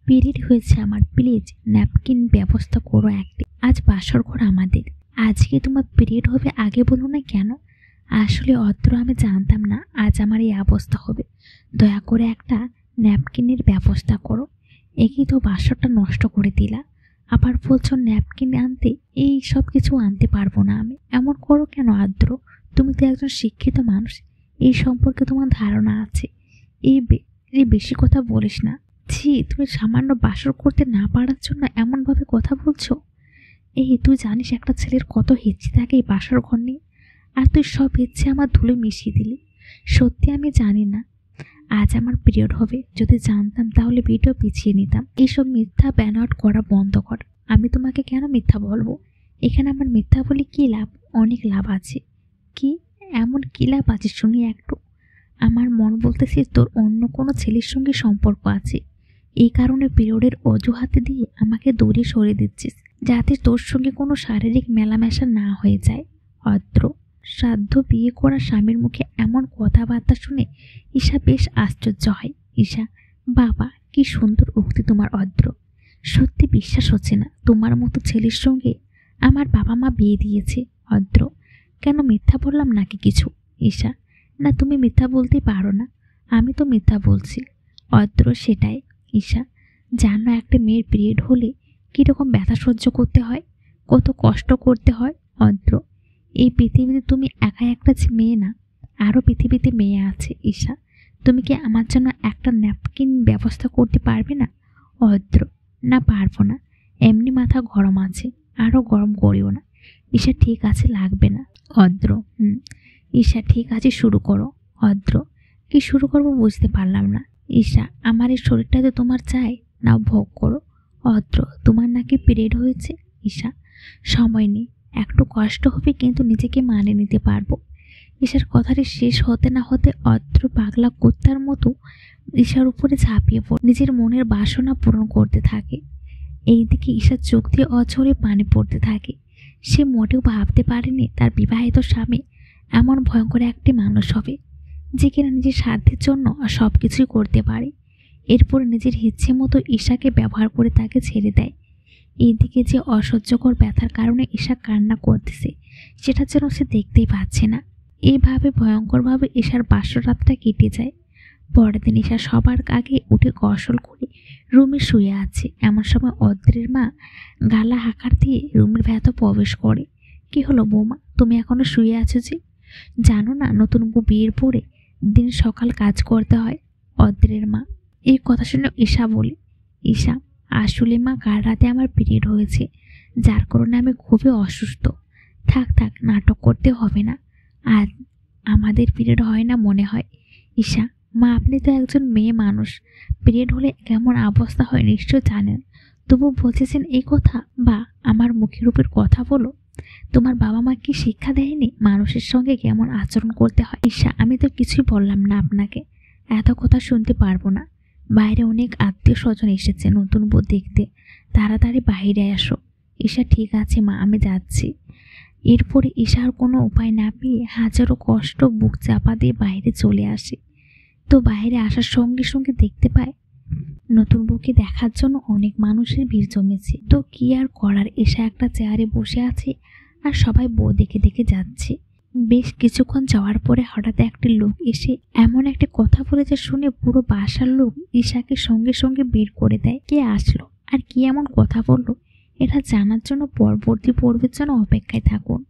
Period হয়েছে আমার, please napkin ব্যবস্থা করো একটি। আজ বাসর ঘর আমাদের। আজকে তোমার পিরিয়ড হবে, আগে বলো না কেন? আসলে অদ্র আমি জানতাম না আজ আমার এই অবস্থা হবে। দয়া করে একটা ন্যাপকিনের ব্যবস্থা করো। একই তো বাসরটা নষ্ট করে দিলা, আবার বলছো ন্যাপকিন আনতে। এই সব কিছু আনতে পারবো না আমি। এমন করো কেন আদ্র? তুমি তো একজন শিক্ষিত মানুষ, এই সম্পর্কে তোমার ধারণা আছে। এই বেশি কথা বলিস না। ছি, তুমি সামান্য বাসর করতে না পারার জন্য এমনভাবে কথা বলছো। এই তুই জানিস একটা ছেলের কত ইচ্ছে থাকে এই বাসর ঘর নিয়ে, আর তুই সব ইচ্ছে আমার ধুলে মিশিয়ে দিলি। সত্যি আমি জানি না আজ আমার পিরিয়ড হবে। যদি জানতাম তাহলে ভিডিও পিছিয়ে নিতাম। এইসব মিথ্যা ব্যানআউট করা বন্ধ কর। আমি তোমাকে কেন মিথ্যা বলবো? এখানে আমার মিথ্যা বলে কি লাভ? অনেক লাভ আছে। কি এমন কি লাভ আছে শুনি একটু? আমার মন বলতেছে তোর অন্য কোনো ছেলের সঙ্গে সম্পর্ক আছে। এই কারণে পিরিয়ডের অজুহাতে দিয়ে আমাকে দূরে সরিয়ে দিচ্ছিস, যাতে তোর সঙ্গে কোনো শারীরিক মেলামেশা না হয়ে যায়। অদ্র, শ্রাদ্ধ বিয়ে করা স্বামীর মুখে এমন কথাবার্তা শুনে ঈশা বেশ আশ্চর্য হয়। ঈশা, বাবা কি সুন্দর উক্তি তোমার অদ্র। সত্যি বিশ্বাস হচ্ছে না তোমার মতো ছেলের সঙ্গে আমার বাবা মা বিয়ে দিয়েছে। অদ্র, কেন মিথ্যা বললাম নাকি কিছু? ঈশা, না তুমি মিথ্যা বলতেই পারো না, আমি তো মিথ্যা বলছি। অদ্র, সেটাই। ঈশা, জানো একটা মেয়ের পিরিয়ড হলে কীরকম ব্যথা সহ্য করতে হয়, কত কষ্ট করতে হয়। অদ্র, এই পৃথিবীতে তুমি একা একটা মেয়ে না, আরও পৃথিবীতে মেয়ে আছে। ঈশা, তুমি কি আমার জন্য একটা ন্যাপকিন ব্যবস্থা করতে পারবে না? অদ্র, না পারবো না, এমনি মাথা গরম আছে, আরও গরম করিও না। ঈশা, ঠিক আছে, লাগবে না। অদ্র, ঈশা, ঠিক আছে, শুরু করো। অদ্র, কি শুরু করবো বুঝতে পারলাম না। ঈশা, আমার এই শরীরটা তো তোমার চাই, নাও ভোগ করো। অদ্র, তোমার নাকি পিরিয়ড হয়েছে। ঈশা, সময় নেই, একটু কষ্ট হবে কিন্তু নিজেকে মানিয়ে নিতে পারবো। ঈশার কথাটি শেষ হতে না হতে অদ্র পাগলা কুত্তার মতো ঈশার উপরে ঝাঁপিয়ে পড়ে নিজের মনের বাসনা পূরণ করতে থাকে। এইদিকে ঈশার চোখ দিয়ে অঝরে পানি পড়তে থাকে। সে মোটেও ভাবতে পারেনি তার বিবাহিত স্বামী এমন ভয়ঙ্কর একটি মানুষ হবে, যে কিনা নিজের স্বার্থের জন্য সব কিছুই করতে পারে। এরপর নিজের ইচ্ছে মতো ঈশাকে ব্যবহার করে তাকে ছেড়ে দেয়। এইদিকে যে অসহ্যকর ব্যথার কারণে ঈশা কান্না করতেছে, সেটা যেন সে দেখতেই পাচ্ছে না। এইভাবে ভয়ঙ্করভাবে ঈশার বাসর রাতটা কেটে যায়। পরের দিন ঈশা সবার আগে উঠে গোসল করে রুমে শুয়ে আছে। এমন সময় অদ্রের মা গালা হাঁকার দিয়ে রুমের ভেতর প্রবেশ করে। কি হলো বৌমা, তুমি এখনো শুয়ে আছো যে? জানো না নতুন বউ বিয়ের পরে দিন সকাল কাজ করতে হয়? অদ্রের মা এই কথা শুনে ঈশা বলে, ঈশা, আসলে মা কাল রাতে আমার পিরিয়ড হয়েছে, যার কারণে আমি খুবই অসুস্থ। থাক থাক, নাটক করতে হবে না। আর আমাদের পিরিয়ড হয় না মনে হয়। ঈশা, মা আপনি তো একজন মেয়ে মানুষ, পিরিয়ড হলে কেমন অবস্থা হয় নিশ্চয় জানেন, তবু বলছেন এই কথা? বা আমার মুখের উপর কথা বলো। তোমার বাবা মা কি শিক্ষা দেয়নি মানুষের সঙ্গে কেমন আচরণ করতে হয়? ঈশা, আমি তো কিছুই বললাম না আপনাকে, এত কথা শুনতে পারবো না। বাইরে অনেক আত্মীয় স্বজন এসেছে নতুন বউ দেখতে, তাড়াতাড়ি বাইরে আসো। ঈশা, ঠিক আছে মা, আমি যাচ্ছি। এরপরে ঈশার কোনো উপায় না পেয়ে হাজারো কষ্ট বুক চাপা দিয়ে বাইরে চলে আসে। তো বাইরে আসার সঙ্গে সঙ্গে দেখতে পায় নতুন বউকে দেখার জন্য অনেক মানুষের ভিড় জমেছে। তো কি আর করার, ঈশা একটা চেয়ারে বসে আছে আর সবাই বউ দেখে দেখে যাচ্ছে। বেশ কিছুক্ষণ যাওয়ার পরে হঠাৎ একটি লোক এসে এমন একটা কথা বলেছে শুনে পুরো বাসার লোক ঈশাকে সঙ্গে সঙ্গে বের করে দেয়। কে আসলো আর কি এমন কথা বললো, এটা জানার জন্য পরবর্তী পর্বের জন্য অপেক্ষায় থাকুন।